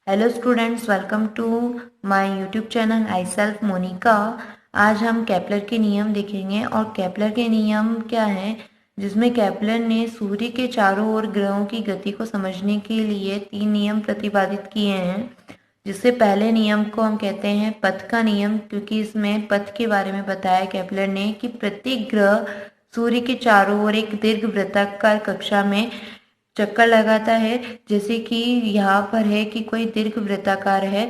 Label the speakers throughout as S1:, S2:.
S1: Hello students, welcome to my YouTube channel I self Monika. आज हम Kepler के नियम देखेंगे और केपलर के नियम क्या हैं, जिसमें केपलर ने सूर्य के चारों ओर ग्रहों की गति को समझने के लिए 3 नियम प्रतिपादित किए हैं। जिससे पहले नियम को हम कहते हैं पथ का नियम, क्योंकि इसमें पथ के बारे में बताया केपलर ने कि प्रत्येक ग्रह सूर्य के चारों ओर एक दीर्घ वृत्ताकार कक्षा में चक्कर लगाता है। जैसे कि यहाँ पर है कि कोई दीर्घ वृत्ताकार है,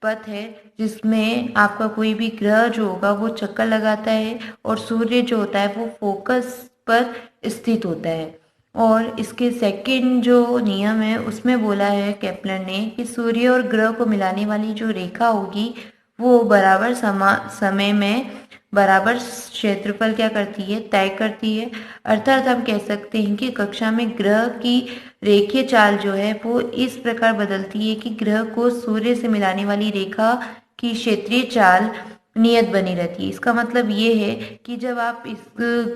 S1: पथ है, जिसमें आपका कोई भी ग्रह जो होगा वो चक्कर लगाता है और सूर्य जो होता है वो फोकस पर स्थित होता है। और इसके सेकंड जो नियम है उसमें बोला है केपलर ने कि सूर्य और ग्रह को मिलाने वाली जो रेखा होगी वो बराबर समय में बराबर क्षेत्रफल क्या करती है, तय करती है। अर्थात हम कह सकते हैं कि कक्षा में ग्रह की रेखीय चाल जो है वो इस प्रकार बदलती है कि ग्रह को सूर्य से मिलाने वाली रेखा की क्षेत्रीय चाल नियत बनी रहती है। इसका मतलब ये है कि जब आप इस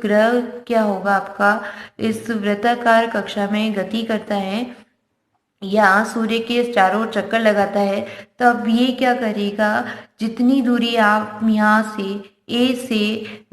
S1: ग्रह क्या होगा आपका इस वृत्ताकार कक्षा में गति करता है या सूर्य के चारों ओर चक्कर लगाता है, तब ये क्या करेगा, जितनी दूरी आप यहाँ से ए से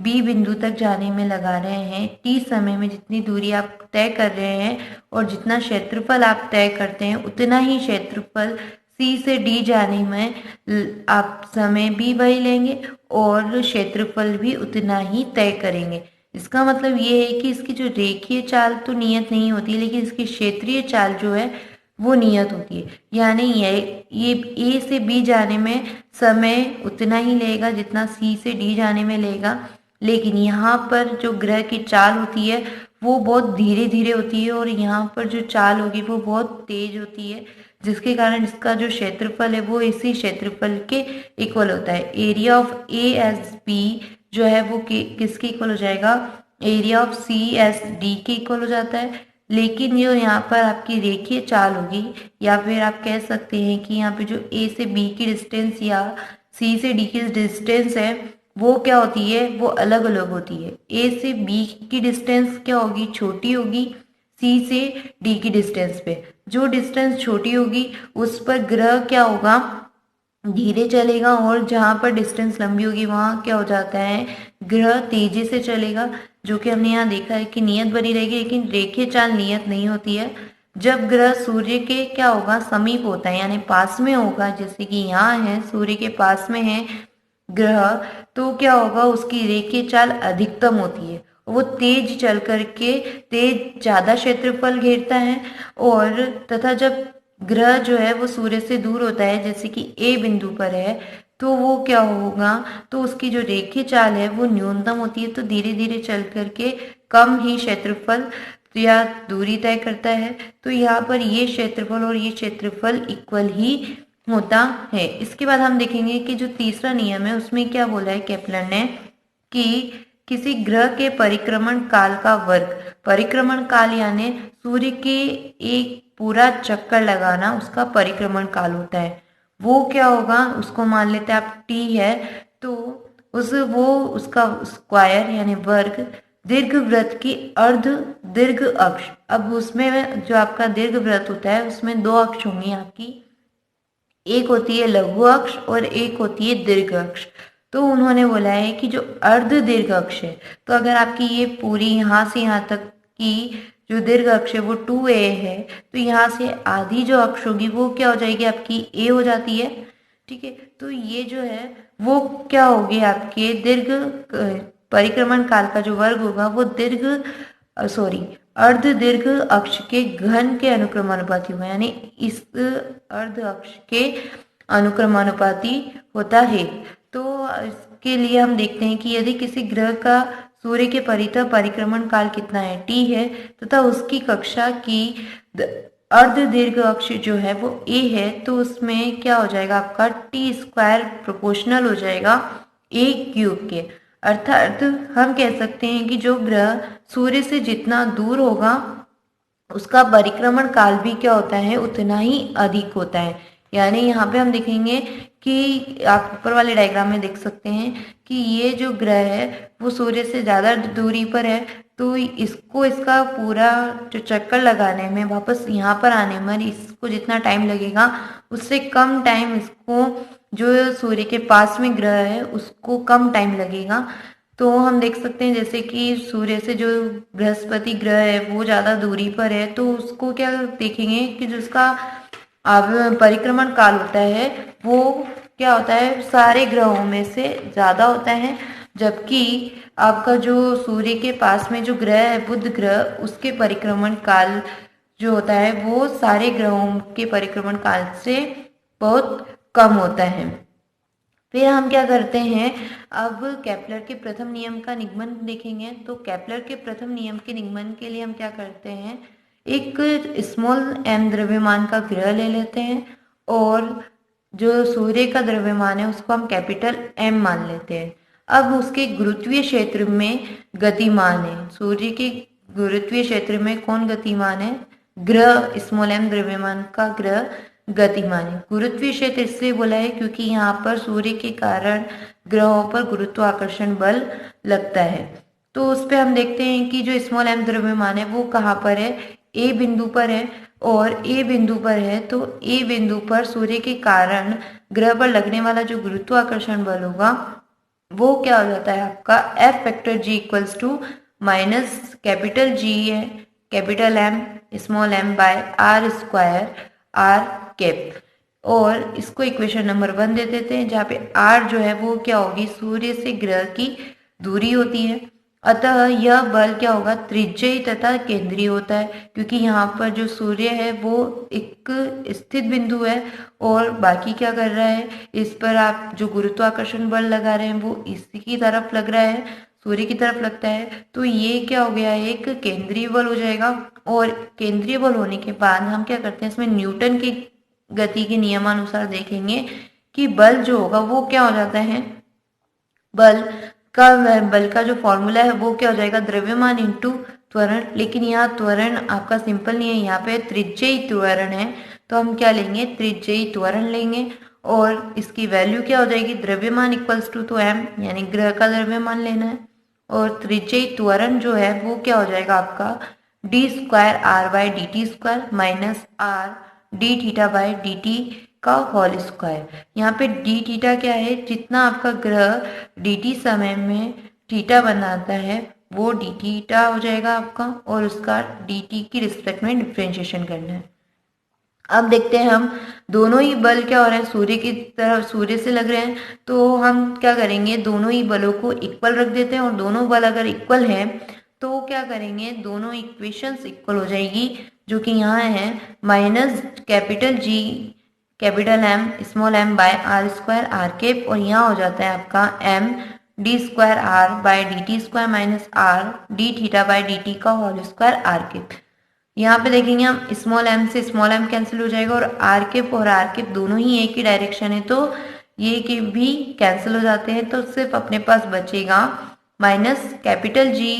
S1: बी बिंदु तक जाने में लगा रहे हैं, टी समय में जितनी दूरी आप तय कर रहे हैं और जितना क्षेत्रफल आप तय करते हैं उतना ही क्षेत्रफल सी से डी जाने में आप समय भी वही लेंगे और क्षेत्रफल भी उतना ही तय करेंगे। इसका मतलब ये है कि इसकी जो रेखीय चाल तो नियत नहीं होती, लेकिन इसकी क्षेत्रीय चाल जो है वो नियत होती है। यानी ये ए से बी जाने में समय उतना ही लेगा जितना सी से डी जाने में लेगा, लेकिन यहाँ पर जो ग्रह की चाल होती है वो बहुत धीरे धीरे होती है और यहाँ पर जो चाल होगी वो बहुत तेज होती है, जिसके कारण इसका जो क्षेत्रफल है वो इसी क्षेत्रफल के इक्वल होता है। Area of A S B जो है वो किसके इक्वल हो जाएगा, area of C S D के इक्वल हो जाता है। लेकिन जो यहाँ पर आपकी रेखीय चाल होगी, या फिर आप कह सकते हैं कि यहाँ पे जो ए से बी की डिस्टेंस या सी से डी की डिस्टेंस है वो क्या होती है, वो अलग अलग होती है। ए से बी की डिस्टेंस क्या होगी, छोटी होगी सी से डी की डिस्टेंस पे। जो डिस्टेंस छोटी होगी उस पर ग्रह क्या होगा, धीरे चलेगा, और जहाँ पर डिस्टेंस लंबी होगी वहाँ क्या हो जाता है, ग्रह तेजी से चलेगा। जो कि हमने यहाँ देखा है कि नियत बनी रहेगी, लेकिन रेखीय चाल नियत नहीं होती है। जब ग्रह सूर्य के क्या होगा, समीप होता है यानी पास में होगा, जैसे कि यहाँ है सूर्य के पास में है ग्रह, तो क्या होगा, उसकी रेखीय चाल अधिकतम होती है। वो तेज चल करके तेज ज्यादा क्षेत्रफल घेरता है। और तथा जब ग्रह जो है वो सूर्य से दूर होता है, जैसे कि ए बिंदु पर है, तो वो क्या होगा, तो उसकी जो रेखीय चाल है वो न्यूनतम होती है, तो धीरे धीरे चल करके कम ही क्षेत्रफल या दूरी तय करता है। तो यहाँ पर ये क्षेत्रफल और ये क्षेत्रफल इक्वल ही होता है। इसके बाद हम देखेंगे कि जो तीसरा नियम है उसमें क्या बोला है केपलर ने कि किसी ग्रह के परिक्रमण काल का वर्ग, परिक्रमण काल यानी सूर्य के एक पूरा चक्कर लगाना उसका परिक्रमण काल होता है। वो क्या होगा, उसको मान लेते हैं आप टी है, तो उसका स्क्वायर यानी वर्ग दीर्घ वृत्त की अर्ध दीर्घ अक्ष। अब उसमें जो आपका दीर्घ वृत्त होता है उसमें दो अक्ष होंगी आपकी, एक होती है लघु अक्ष और एक होती है दीर्घ अक्ष। तो उन्होंने बोला है कि जो अर्ध दीर्घ अक्ष है, तो अगर आपकी ये पूरी यहाँ से यहाँ तक की जो दीर्घ अक्ष है वो 2a है, तो यहाँ से आधी जो अक्ष होगी वो क्या हो जाएगी, आपकी a हो जाती है। ठीक है, तो ये जो है वो क्या होगी, आपके दीर्घ परिक्रमण काल का जो वर्ग होगा वो अर्ध दीर्घ अक्ष के घन के अनुक्रमानुपाती होगा, यानी इस अर्ध अक्ष के अनुक्रमानुपाती होता है। तो इसके लिए हम देखते हैं कि यदि किसी ग्रह का सूर्य के परितः परिक्रमण काल कितना है, टी है, तथा उसकी कक्षा की अर्ध दीर्घ अक्ष जो है वो ए है, तो उसमें क्या हो जाएगा, आपका टी स्क्वायर प्रोपोर्शनल हो जाएगा ए क्यूब के। अर्थात हम कह सकते हैं कि जो ग्रह सूर्य से जितना दूर होगा उसका परिक्रमण काल भी क्या होता है, उतना ही अधिक होता है। यानी यहाँ पे हम देखेंगे कि आप ऊपर वाले डायग्राम में देख सकते हैं कि ये जो ग्रह है वो सूर्य से ज़्यादा दूरी पर है, तो इसको इसका पूरा जो चक्कर लगाने में वापस यहाँ पर आने में इसको जितना टाइम लगेगा उससे कम टाइम इसको जो सूर्य के पास में ग्रह है उसको कम टाइम लगेगा। तो हम देख सकते हैं जैसे कि सूर्य से जो बृहस्पति ग्रह है वो ज़्यादा दूरी पर है, तो उसको क्या देखेंगे कि जो उसका परिक्रमण काल होता है वो क्या होता है सारे ग्रहों में से ज़्यादा होता है, जबकि आपका जो सूर्य के पास में जो ग्रह है बुध ग्रह उसके परिक्रमण काल जो होता है वो सारे ग्रहों के परिक्रमण काल से बहुत कम होता है। फिर हम क्या करते हैं, अब केपलर के प्रथम नियम का निगमन देखेंगे। तो केपलर के प्रथम नियम के निगमन के लिए हम क्या करते हैं, एक स्मॉल m द्रव्यमान का ग्रह ले लेते हैं और जो सूर्य का द्रव्यमान है उसको हम कैपिटल M मान लेते हैं। अब उसके गुरुत्वीय क्षेत्र में गतिमान है, सूर्य के गुरुत्वीय क्षेत्र में कौन गतिमान है, ग्रह स्मॉल m द्रव्यमान का ग्रह गतिमान है। गुरुत्वीय क्षेत्र इसलिए बोला है क्योंकि यहाँ पर सूर्य के कारण ग्रहों पर गुरुत्वाकर्षण बल लगता है। तो उस पर हम देखते हैं कि जो स्मॉल m द्रव्यमान है वो कहाँ पर है, ए बिंदु पर है, और ए बिंदु पर है तो ए बिंदु पर सूर्य के कारण ग्रह पर लगने वाला जो गुरुत्वाकर्षण बल होगा वो क्या हो जाता है आपका F factor G equals to minus capital G है capital M small m by R square R cap. और इसको इक्वेशन नंबर 1 दे देते हैं जहाँ पे r जो है वो क्या होगी, सूर्य से ग्रह की दूरी होती है। अतः यह बल क्या होगा, त्रिज्यीय तथा केंद्रीय होता है, क्योंकि यहाँ पर जो सूर्य है वो एक स्थित बिंदु है और बाकी क्या कर रहा है, इस पर आप जो गुरुत्वाकर्षण बल लगा रहे हैं वो इसी की तरफ लग रहा है, सूर्य की तरफ लगता है। तो ये क्या हो गया, एक केंद्रीय बल हो जाएगा। और केंद्रीय बल होने के बाद हम क्या करते हैं, इसमें न्यूटन की गति के नियमानुसार देखेंगे कि बल जो होगा वो क्या हो जाता है, बल का जो फॉर्मूला है वो क्या हो जाएगा, द्रव्यमान इंटू त्वरण। लेकिन यहाँ त्वरण आपका सिंपल नहीं है, यहाँ पे त्रिज्यीय त्वरण है, तो हम क्या लेंगे, त्रिज्यीय त्वरण लेंगे और इसकी वैल्यू क्या हो जाएगी, द्रव्यमान इक्वल्स टू तो m यानी ग्रह का द्रव्यमान लेना है, और त्रिज्यीय त्वरण जो है वो क्या हो जाएगा आपका d square r by D T square minus r D theta by D T का होल स्क्वायर। यहाँ पे डी थीटा क्या है, जितना आपका ग्रह डी टी समय में थीटा बनाता है वो डी थीटा हो जाएगा आपका, और उसका डी टी की रिस्पेक्ट में डिफ्रेंशिएशन करना है। अब देखते हैं हम दोनों ही बल क्या हो रहे हैं, सूर्य की तरफ सूर्य से लग रहे हैं, तो हम क्या करेंगे, दोनों ही बलों को इक्वल रख देते हैं। और दोनों बल अगर इक्वल हैं तो क्या करेंगे, दोनों इक्वेशंस इक्वल हो जाएगी, जो कि यहाँ है minus capital G capital M small m by R square R cap, और यहाँ हो जाता है आपका m D square R by D T square minus R D theta by D T का होल स्क्वायर आर कैप। यहाँ पे देखेंगे हम स्मॉल m से स्मॉल m कैंसिल हो जाएगा, और आर कैप और आर कैप दोनों ही एक ही डायरेक्शन है तो ये के भी कैंसिल हो जाते हैं, तो सिर्फ अपने पास बचेगा minus capital G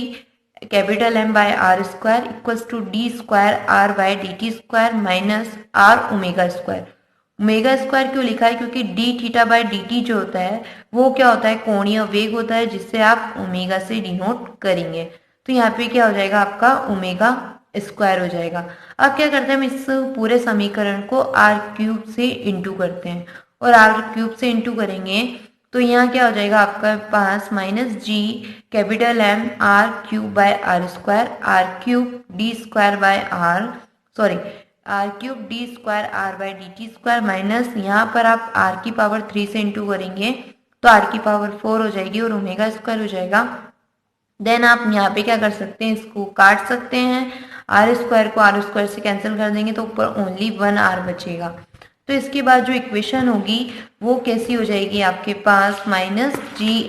S1: capital M by R square equals to D square R by D T square minus R omega square. Omega square क्यों लिखा है, क्योंकि D theta by D T जो होता है वो क्या होता है, कोणीय वेग होता है, जिससे आप ओमेगा से डिनोट करेंगे। तो यहाँ पे क्या हो जाएगा आपका ओमेगा स्क्वायर हो जाएगा। अब क्या करते हैं, हम इस पूरे समीकरण को आर क्यूब से इंटू करते हैं, और आर क्यूब से इंटू करेंगे तो यहाँ क्या हो जाएगा आपका पास minus G capital M R cube by R square R cube D square by R cube D square R by D T square minus यहाँ पर आप आर की पावर 3 से इंटू करेंगे तो आर की पावर 4 हो जाएगी और ओमेगा स्क्वायर हो जाएगा। देन आप यहाँ पे क्या कर सकते हैं, इसको काट सकते हैं, आर स्क्वायर को आर स्क्वायर से कैंसिल कर देंगे तो ऊपर ओनली 1 आर बचेगा। तो इसके बाद जो इक्वेशन होगी वो कैसी हो जाएगी आपके पास minus G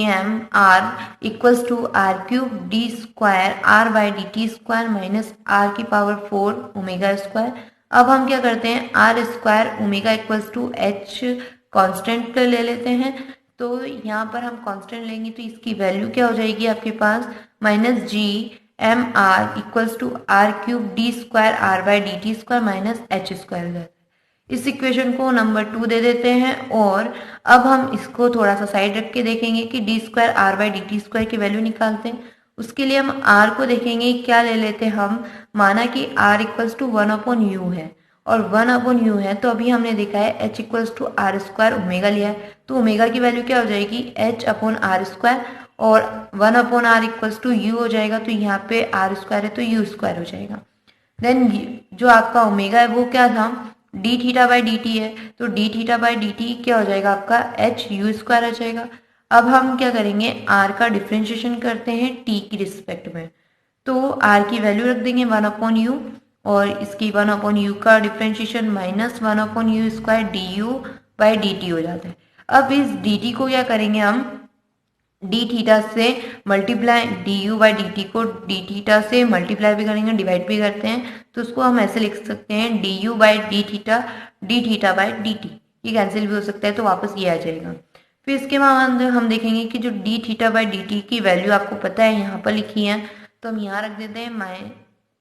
S1: M R equals to R cube D square R by D T square minus R की पावर 4 ओमेगा स्क्वायर। अब हम क्या करते हैं, R square omega equals to H constant ले लेते हैं, तो यहाँ पर हम कांस्टेंट लेंगे तो इसकी वैल्यू क्या हो जाएगी आपके पास minus G M R equals to R cube D square R by D T square minus H square हो जाता है। इस इक्वेशन को नंबर 2 दे देते हैं और अब हम इसको थोड़ा सा साइड रख के देखेंगे कि D square R by D T square की वैल्यू निकालते हैं। उसके लिए हम आर को देखेंगे, क्या ले लेते हैं हम, माना कि आर इक्वल्स टू 1/u है और 1/u है, तो अभी हमने देखा है H equals to R square omega लिया है, तो ओमेगा की वैल्यू क्या हो जाएगी, एच अपॉन आर स्क्वायर, और 1/r इक्वल्स टू यू हो जाएगा, तो यहाँ पे आर स्क्वायर है तो यू स्क्वायर हो जाएगा। देन जो आपका ओमेगा है वो क्या था, D theta by D T है, तो D theta by D T क्या हो जाएगा आपका, एच यू स्क्वायर आ जाएगा। अब हम क्या करेंगे, आर का डिफ्रेंशिएशन करते हैं टी की रिस्पेक्ट में, तो आर की वैल्यू रख देंगे 1/u और इसकी 1/u का differentiation minus 1/u square D U by D T हो जाता है। अब इस डी टी को क्या करेंगे हम, डी थीटा से multiply, D U by D T को डी थीटा से मल्टीप्लाई भी करेंगे, डिवाइड भी करते हैं, तो उसको हम ऐसे लिख सकते हैं D U by D theta by D T, ये कैंसिल भी हो सकता है तो वापस ये आ जाएगा। फिर इसके बाद हम देखेंगे कि जो D theta by D T की वैल्यू आपको पता है यहाँ पर लिखी है, तो हम यहाँ रख देते हैं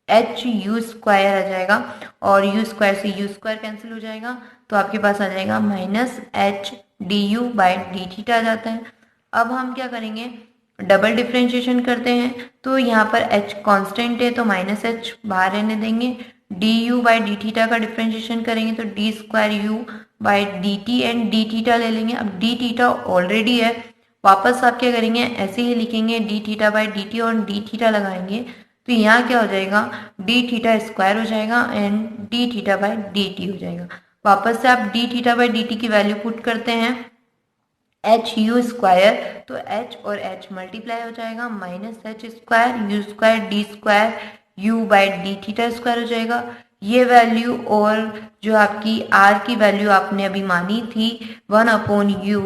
S1: एच यू स्क्वायर आ जाएगा और यू स्क्वायर से यू स्क्वायर कैंसिल हो जाएगा, तो आपके पास आ जाएगा minus H D U by D theta आ जाता है। अब हम क्या करेंगे, डबल डिफ्रेंशिएशन करते हैं, तो यहाँ पर h कांस्टेंट है तो माइनस एच बाहर रहने देंगे, D U by D theta का डिफ्रेंशिएशन करेंगे तो D square U by D T and D theta ले लेंगे। अब डी थीटा ऑलरेडी है, वापस आप क्या करेंगे, ऐसे ही लिखेंगे D theta by D T और डी थीटा लगाएंगे, तो यहाँ क्या हो जाएगा, डी थीटा स्क्वायर हो जाएगा and D theta by D T हो जाएगा। वापस से आप D theta by D T की वैल्यू पुट करते हैं एच यू स्क्वायर, तो एच और एच मल्टीप्लाई हो जाएगा, minus H square U square D square U by D theta square हो जाएगा। ये वैल्यू और जो आपकी आर की वैल्यू आपने अभी मानी थी 1/u,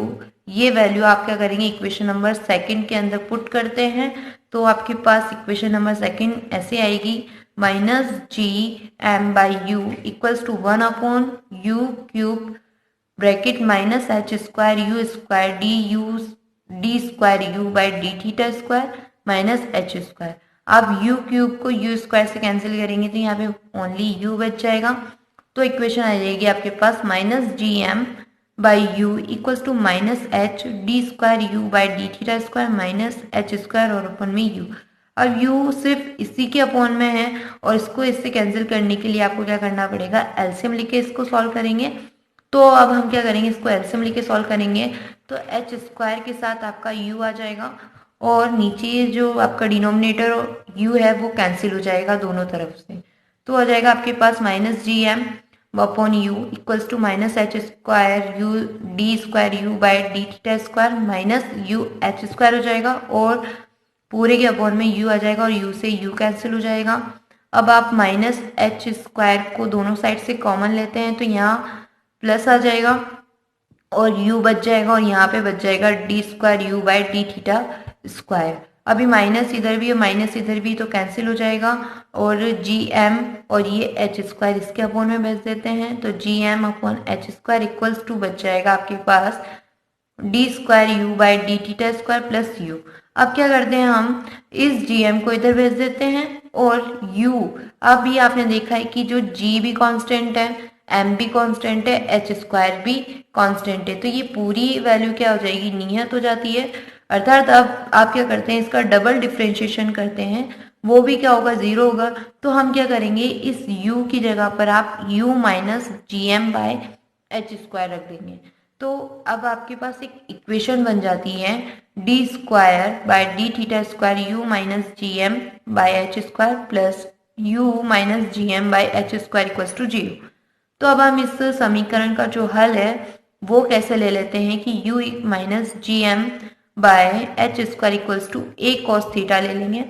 S1: ये वैल्यू आप क्या करेंगे, इक्वेशन नंबर सेकंड के अंदर पुट करते हैं, तो आपके पास इक्वेशन नंबर सेकंड ऐसे आएगी, minus G M by U equals to 1/u cube bracket minus H square U square D square U by D theta square minus H square. आप यू क्यूब को U square से cancel करेंगे तो यहाँ पे only you बच जाएगा, तो इक्वेशन आ जाएगी आपके पास minus G M by U equals to minus H D square U by D theta square minus H square और अपन में यू। अब u सिर्फ इसी के अपॉन में है और इसको इससे कैंसिल करने के लिए आपको क्या करना पड़ेगा, एलसीएम लेके इसको सॉल्व करेंगे। तो अब हम क्या करेंगे, इसको एलसीएम लेके सॉल्व करेंगे तो एच स्क्वायर के साथ आपका u आ जाएगा और नीचे जो आपका डिनोमिनेटर u है वो कैंसिल हो जाएगा दोनों तरफ से, तो आ जाएगा आपके पास minus G M upon U equals to minus H square U D square U by D theta square minus U H square हो जाएगा और पूरे के अपॉन में u आ जाएगा और u से u कैंसिल हो जाएगा। अब आप माइनस एच स्क्वायर को दोनों साइड से कॉमन लेते हैं तो यहाँ प्लस आ जाएगा और u बच जाएगा और यहाँ पे बच जाएगा D square U by D theta square. अभी माइनस इधर भी है माइनस इधर भी तो कैंसिल हो जाएगा और जी एम और ये एच स्क्वायर इसके अपॉन में भेज देते हैं, तो G M upon H square equals to बच जाएगा आपके पास D square U by D theta square plus U. अब क्या करते हैं, हम इस जी एम को इधर भेज देते हैं और u, अब ये आपने देखा है कि जो g भी कांस्टेंट है, m भी कांस्टेंट है, h स्क्वायर भी कांस्टेंट है, तो ये पूरी वैल्यू क्या हो जाएगी, नियत हो जाती है। अर्थात अब आप क्या करते हैं, इसका डबल डिफ्रेंशिएशन करते हैं, वो भी क्या होगा, 0 होगा। तो हम क्या करेंगे, इस u की जगह पर आप u minus G M by H square रख देंगे, तो अब आपके पास एक इक्वेशन बन जाती है D square by D theta square U minus G M by H square plus U minus G M by H square equals to 0। तो अब हम इस समीकरण का जो हल है वो कैसे ले लेते हैं कि u minus G M by H square equals to A cos theta ले लेंगे,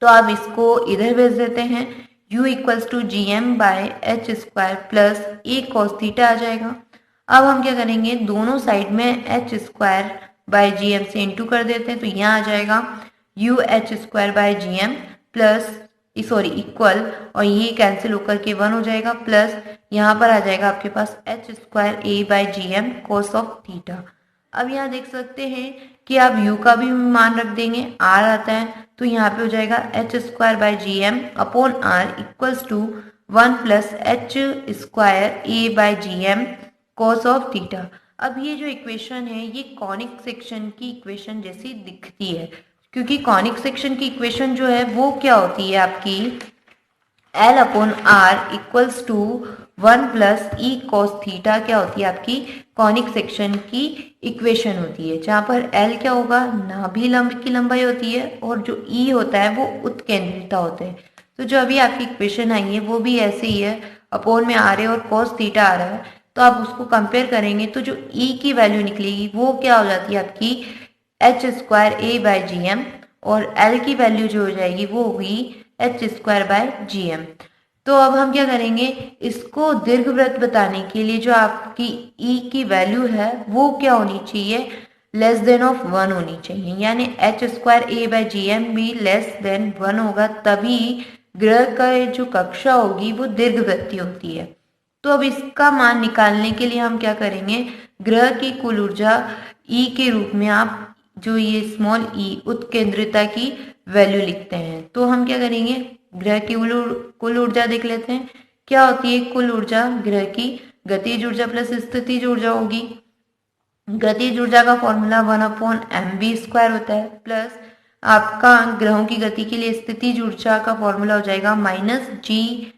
S1: तो आप इसको इधर भेज देते हैं, u equals to G M by H square plus A cos theta आ जाएगा। अब हम क्या करेंगे, दोनों साइड में H square by G M से इंटू कर देते हैं, तो यहाँ आ जाएगा U H square by G M plus equal और ये कैंसिल होकर के 1 हो जाएगा प्लस यहाँ पर आ जाएगा आपके पास H square A by G M cos of theta. अब यहाँ देख सकते हैं कि आप u का भी मान रख देंगे, r आता है तो यहाँ पे हो जाएगा H square by G M upon R equals to 1 plus H square A by G M cos of theta. अब ये जो इक्वेशन है ये कॉनिक सेक्शन की इक्वेशन जैसी दिखती है, क्योंकि कॉनिक सेक्शन की इक्वेशन जो है वो क्या होती है आपकी L upon R equals to 1 plus E cos theta क्या होती है आपकी कॉनिक सेक्शन की इक्वेशन होती है, जहाँ पर L क्या होगा नाभि लंब की लंबाई होती है और जो E होता है वो उत्केंद्रिता होता है। तो जो अभी आपकी इक्वेशन आई है वो भी ऐसे ही है, अपॉन में आ रहे और कॉस थीटा आ रहा है, तो आप उसको कंपेयर करेंगे तो जो E की वैल्यू निकलेगी वो क्या हो जाती है आपकी H square A by G M, और L की वैल्यू जो हो जाएगी वो होगी H square by G M. तो अब हम क्या करेंगे, इसको दीर्घवृत्त बताने के लिए जो आपकी E की वैल्यू है वो क्या होनी चाहिए, लेस देन ऑफ 1 होनी चाहिए, यानी H square A by G M भी लेस देन 1 होगा, तभी ग्रह का जो कक्षा होगी वो दीर्घवृत्तीय होती है। तो अब इसका मान निकालने के लिए हम क्या करेंगे, ग्रह की कुल ऊर्जा E के रूप में आप जो ये स्मॉल e उत्केंद्रिता की वैल्यू लिखते हैं। तो हम क्या करेंगे, ग्रह की कुल ऊर्जा देख लेते हैं क्या होती है। कुल ऊर्जा ग्रह की गतिज ऊर्जा प्लस स्थितिज ऊर्जा होगी। गतिज ऊर्जा का फॉर्मूला 1/mv² होता है, प्लस आपका ग्रहों की गति के लिए स्थितिज ऊर्जा का फॉर्मूला हो जाएगा -gmm/r।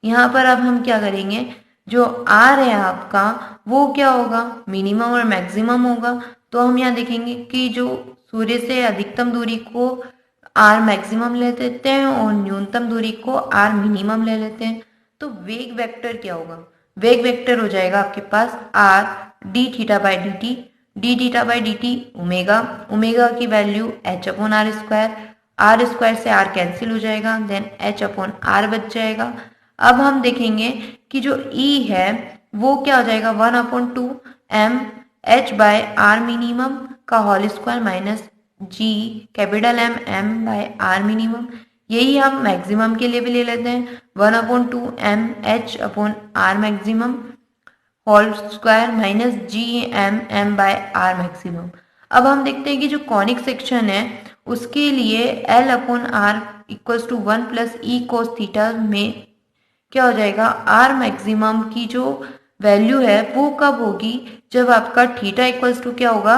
S1: यहाँ पर अब हम क्या करेंगे, जो आर है आपका वो क्या होगा, मिनिमम और मैक्सिमम होगा। तो हम यहाँ देखेंगे कि जो सूर्य से अधिकतम दूरी को आर मैक्सिमम ले लेते हैं और न्यूनतम दूरी को आर मिनिमम ले लेते हैं। तो वेग वेक्टर क्या होगा, वेग वेक्टर हो जाएगा आपके पास R D theta by D T omega, omega की value H upon R square से आर कैंसिल हो जाएगा, देन एच अपॉन आर बच जाएगा। अब हम देखेंगे कि जो E है वो क्या हो जाएगा 1/2 mh बाय आर मिनिमम का whole square minus G capital M by R minimum. यही हम मैक्सिमम के लिए भी ले लेते हैं 1/2 mh upon R maximum whole square minus GM by R maximum. अब हम देखते हैं कि जो कॉनिक सेक्शन है उसके लिए L upon R equals to 1 plus E cos theta में क्या हो जाएगा, आर मैक्सिमम की जो वैल्यू है वो कब होगी, जब आपका थीटा इक्वल्स टू क्या होगा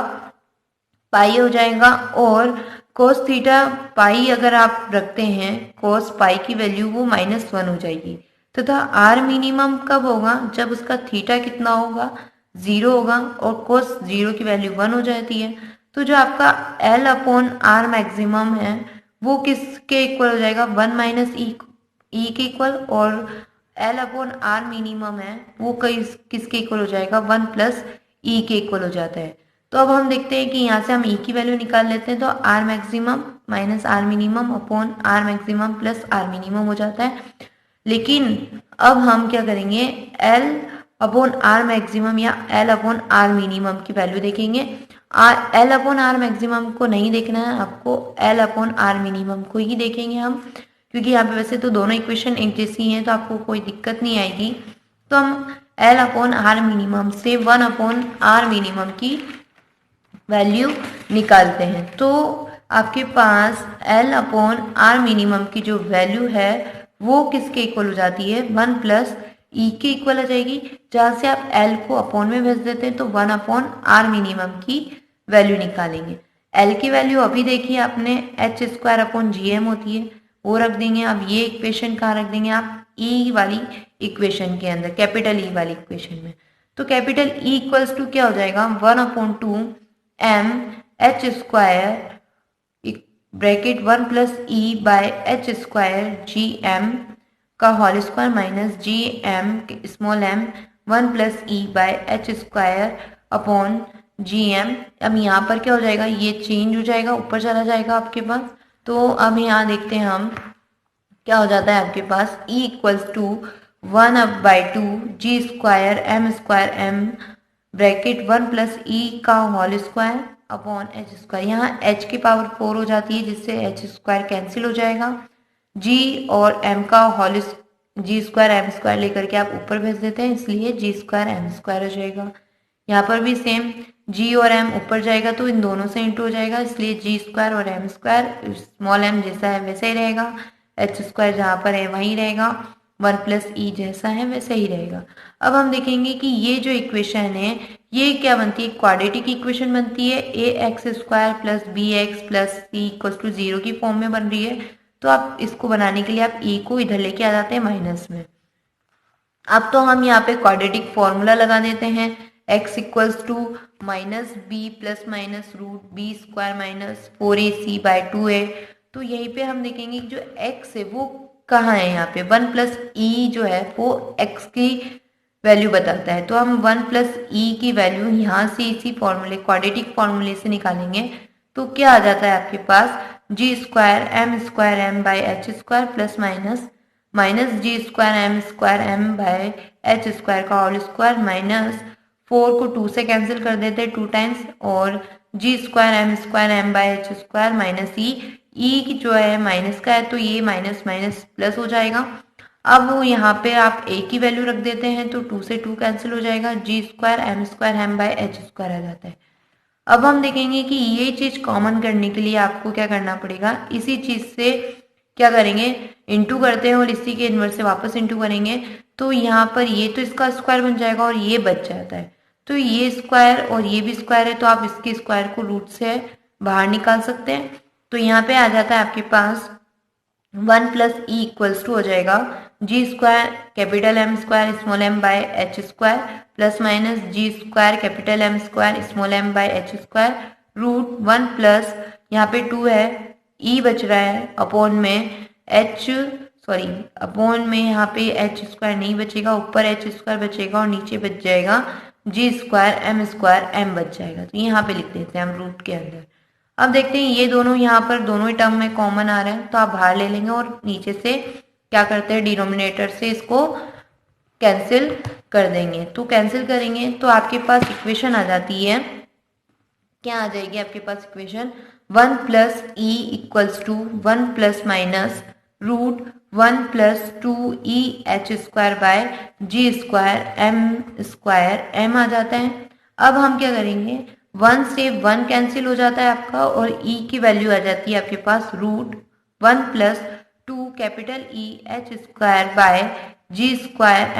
S1: पाई हो जाएगा, और कोस थीटा पाई अगर आप रखते हैं कोस पाई की वैल्यू वो -1 हो जाएगी, तथा आर मिनिमम कब होगा, जब उसका थीटा कितना होगा 0 होगा और कोस 0 की वैल्यू 1 हो जाती है। तो जो आपका एल अपॉन आर मैक्सिमम है वो किसके इक्वल हो जाएगा 1 माइनस ई के इक्वल, और एल अपॉन आर मिनिमम है वो किसके इक्वल हो जाएगा 1 प्लस ई के इक्वल हो जाता है। तो अब हम देखते हैं कि यहाँ से हम ई की वैल्यू निकाल लेते हैं, तो R maximum minus R minimum upon R maximum plus R minimum हो जाता है। लेकिन अब हम क्या करेंगे, एल अपॉन आर मैक्सिमम या एल अपॉन आर मिनिमम की वैल्यू देखेंगे। एल अपॉन आर मैक्सिमम को नहीं देखना है आपको, एल अपॉन आर मिनिमम को ही देखेंगे हम, क्योंकि यहाँ पे वैसे तो दोनों इक्वेशन एक जैसी हैं तो आपको कोई दिक्कत नहीं आएगी। तो हम एल अपॉन आर मिनिमम से 1 अपॉन आर मिनिमम की वैल्यू निकालते हैं। तो आपके पास एल अपॉन आर मिनिमम की जो वैल्यू है वो किसके इक्वल हो जाती है 1 प्लस ई के इक्वल हो जाएगी, जहाँ से आप एल को अपॉन में भेज देते हैं तो 1 अपॉन आर मिनिमम की वैल्यू निकालेंगे। एल की वैल्यू अभी देखिए आपने H square upon G M होती है वो रख देंगे। अब ये इक्वेशन कहाँ रख देंगे आप, ई वाली इक्वेशन के अंदर, कैपिटल ई वाली इक्वेशन में। तो कैपिटल ई इक्वल्स टू क्या हो जाएगा 1/2 M H square bracket 1 plus E by H square G M का whole square minus G M small M 1 plus E by H square upon G M. अब यहाँ पर क्या हो जाएगा, ये चेंज हो जाएगा, ऊपर चला जाएगा आपके पास। तो अब यहाँ देखते हैं हम क्या हो जाता है आपके पास, E equals to 1/2 G square M bracket 1 plus E का whole square upon H square. यहाँ h की पावर 4 हो जाती है जिससे एच स्क्वायर कैंसिल हो जाएगा, g और m का होल जी स्क्वायर एम स्क्वायर लेकर के आप ऊपर भेज देते हैं, इसलिए जी स्क्वायर एम स्क्वायर हो जाएगा। यहाँ पर भी सेम जी और एम ऊपर जाएगा तो इन दोनों से इंटू हो जाएगा, इसलिए जी स्क्वायर और एम स्क्वायर, स्मॉल एम जैसा है वैसा ही रहेगा, एच स्क्वायर जहाँ पर है वहीं रहेगा, 1+e जैसा है वैसा ही रहेगा। अब हम देखेंगे कि ये जो इक्वेशन है ये क्या बनती है, क्वाड्रेटिक इक्वेशन बनती है, A X square plus B X plus C equal to 0 की फॉर्म में बन रही है। तो आप इसको बनाने के लिए आप e को इधर लेके आ जाते हैं माइनस में। अब तो हम यहाँ पे क्वाड्रेटिक फॉर्मूला लगा देते हैं, x equals to minus B plus minus root B square minus 4ac/2 है। तो यहीं पे हम देखेंगे कि जो x है वो कहाँ है, यहाँ पे 1+e जो है वो x की वैल्यू बताता है। तो हम 1+e की वैल्यू यहाँ से इसी फॉर्मूले क्वाड्रेटिक फॉर्मूले से निकालेंगे तो क्या आ जाता है आपके पास, G square M square M by H square plus minus G square M by H square का होल स्क्वायर माइनस 4 को 2 से कैंसिल कर देते हैं 2 टाइम्स, और G square M by H square minus E जो है माइनस का है तो ये माइनस माइनस प्लस हो जाएगा। अब यहाँ पे आप ए की वैल्यू रख देते हैं तो 2 से 2 कैंसिल हो जाएगा, G square M by H square आ जाता है। अब हम देखेंगे कि ये चीज कॉमन करने के लिए आपको क्या करना पड़ेगा, इसी चीज से क्या करेंगे, इंटू करते हैं और इसी के इन्वर्स से वापस इंटू करेंगे तो यहाँ पर ये तो इसका स्क्वायर बन जाएगा और ये बच जाता है। तो ये स्क्वायर और ये भी स्क्वायर है तो आप इसके स्क्वायर को रूट से बाहर निकाल सकते हैं। तो यहाँ पे आ जाता है आपके पास 1+e इक्वल्स टू हो जाएगा G square capital M square small M by H square plus minus G square capital M square small M by H square root 1 plus यहाँ पे 2 है, e बच रहा है अपॉन में अपॉन में यहाँ पे एच स्क्वायर नहीं बचेगा, ऊपर एच स्क्वायर बचेगा और नीचे बच जाएगा जी स्क्वायर एम बच जाएगा। तो यहाँ पे लिख देते हैं हम रूट के अंदर। अब देखते हैं ये दोनों यहाँ पर दोनों ही टर्म में कॉमन आ रहे हैं तो आप बाहर ले लेंगे और नीचे से क्या करते हैं, डिनोमिनेटर से इसको कैंसिल कर देंगे। तो कैंसिल करेंगे तो आपके पास इक्वेशन आ जाती है, क्या आ जाएगी आपके पास equation, 1+e equals to 1 plus minus root 1+2e H square by G square M आ जाता है। अब हम क्या करेंगे, 1 से 1 कैंसिल हो जाता है आपका और e की वैल्यू आ जाती है आपके पास root 1+2 capital E H square by G square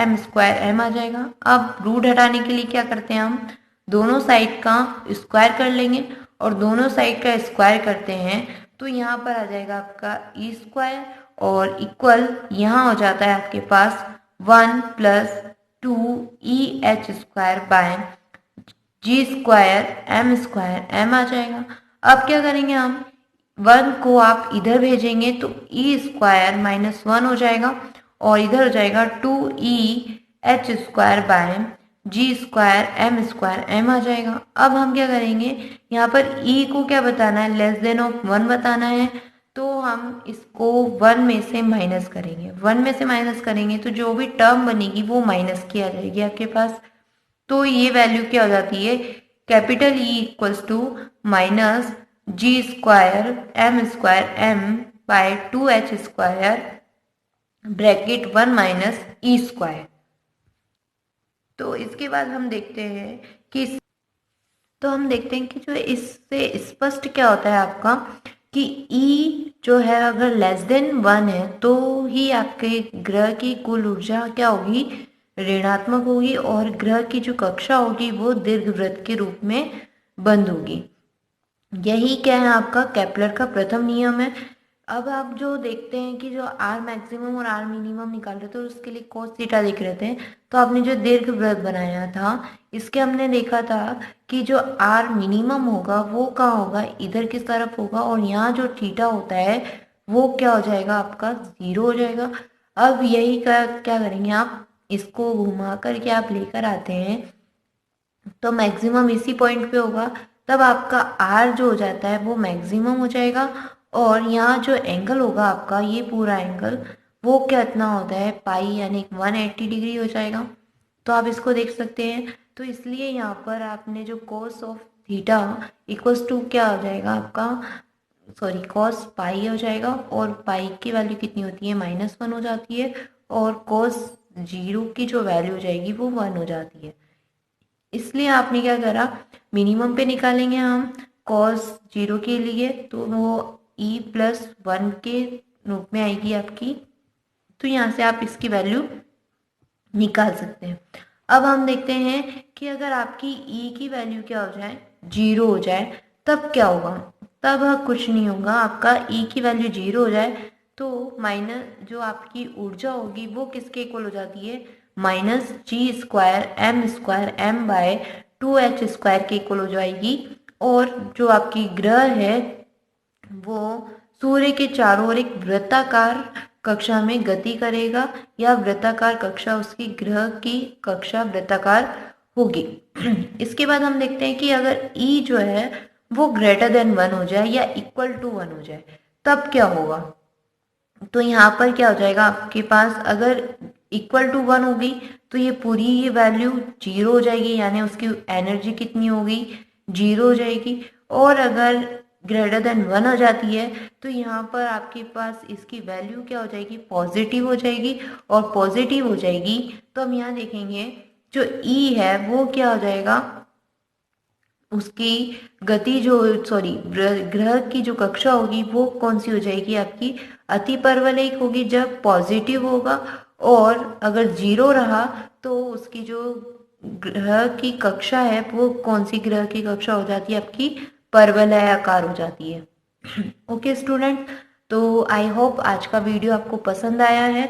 S1: M आ जाएगा। अब रूट हटाने के लिए क्या करते हैं, हम दोनों साइड का स्क्वायर कर लेंगे और दोनों साइड का स्क्वायर करते हैं तो यहाँ पर आ जाएगा आपका ई स्क्वायर और इक्वल यहाँ हो जाता है आपके पास 1+2e H square by G square M आ जाएगा। अब क्या करेंगे, हम 1 को आप इधर भेजेंगे तो e स्क्वायर -1 हो जाएगा और इधर हो जाएगा 2e H square by G square M आ जाएगा। अब हम क्या करेंगे, यहाँ पर e को क्या बताना है, लेस देन ऑफ 1 बताना है तो हम इसको 1 में से माइनस करेंगे, 1 में से माइनस करेंगे तो जो भी टर्म बनेगी वो माइनस की आ जाएगी आपके पास। तो ये वैल्यू क्या हो जाती है, capital E equals to minus G square M by 2h square bracket 1 minus E square. तो इसके बाद हम देखते हैं कि जो इससे स्पष्ट क्या होता है आपका कि E जो है अगर लेस देन 1 है तो ही आपके ग्रह की कुल ऊर्जा क्या होगी, ऋणात्मक होगी और ग्रह की जो कक्षा होगी वो दीर्घवृत्त के रूप में बंद होगी। यही क्या है आपका केपलर का प्रथम नियम है। अब आप जो देखते हैं कि जो आर मैक्सिमम और आर मिनिमम निकाल रहे थे और उसके लिए cos थीटा देख रहे थे तो आपने जो दीर्घवृत्त बनाया था इसके हमने देखा था कि जो आर मिनिमम होगा वो कहाँ होगा, इधर किस तरफ होगा और यहाँ जो थीटा होता है वो क्या हो जाएगा आपका 0 हो जाएगा। अब यही क्या करेंगे, आप इसको घुमा करके आप लेकर आते हैं तो मैक्सिमम इसी पॉइंट पे होगा, तब आपका आर जो हो जाता है वो मैक्सिमम हो जाएगा और यहाँ जो एंगल होगा आपका ये पूरा एंगल वो कितना होता है पाई यानी 180 डिग्री हो जाएगा। तो आप इसको देख सकते हैं। तो इसलिए यहाँ पर आपने जो cos of theta equals to क्या हो जाएगा आपका, cos पाई हो जाएगा और पाई की वैल्यू कितनी होती है -1 हो जाती है और cos 0 की जो वैल्यू हो जाएगी वो 1 हो जाती है। इसलिए आपने क्या करा, मिनिमम पे निकालेंगे हम cos 0 के लिए, तो वो e+1 के रूप में आएगी आपकी। तो यहाँ से आप इसकी वैल्यू निकाल सकते हैं। अब हम देखते हैं कि अगर आपकी e की वैल्यू क्या हो जाए, 0 हो जाए, तब क्या होगा। तब कुछ नहीं होगा, आपका e की वैल्यू 0 हो जाए तो माइनस जो आपकी ऊर्जा होगी वो किसके इक्वल हो जाती है, -g²m² m/2h² के इक्वल हो जाएगी। और जो आपकी ग्रह है वो सूर्य के चारों ओर एक वृत्ताकार कक्षा में गति करेगा, या वृत्ताकार कक्षा उसकी ग्रह की कक्षा वृत्ताकार होगी। इसके बाद हम देखते हैं कि अगर E जो है वो >1 हो जाए या =1 हो जाए, तब क्या होगा। तो यहाँ पर क्या हो जाएगा, आपके पास अगर =1 होगी तो ये पूरी ही वैल्यू 0 हो जाएगी, यानी उसकी एनर्जी कितनी होगी, 0 हो जाएगी। और अगर >1 हो जाती है तो यहाँ पर आपके पास इसकी वैल्यू क्या हो जाएगी, पॉजिटिव हो जाएगी। और पॉजिटिव हो जाएगी तो हम यहाँ देखेंगे जो E है वो क्या हो जाएगा, उसकी गति जो ग्रह की जो कक्षा होगी वो कौन सी हो जाएगी, आपकी अति परवलयिक होगी जब पॉजिटिव होगा। और अगर 0 रहा तो उसकी जो ग्रह की कक्षा है वो कौन सी ग्रह की कक्षा हो जाती है, आपकी परवलयाकार हो जाती है। ओके स्टूडेंट, तो आई होप आज का वीडियो आपको पसंद आया है।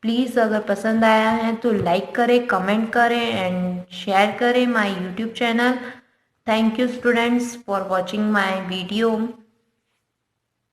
S1: प्लीज़ अगर पसंद आया है तो लाइक करें, कमेंट करें एंड शेयर करें my YouTube channel. Thank you students for watching my video.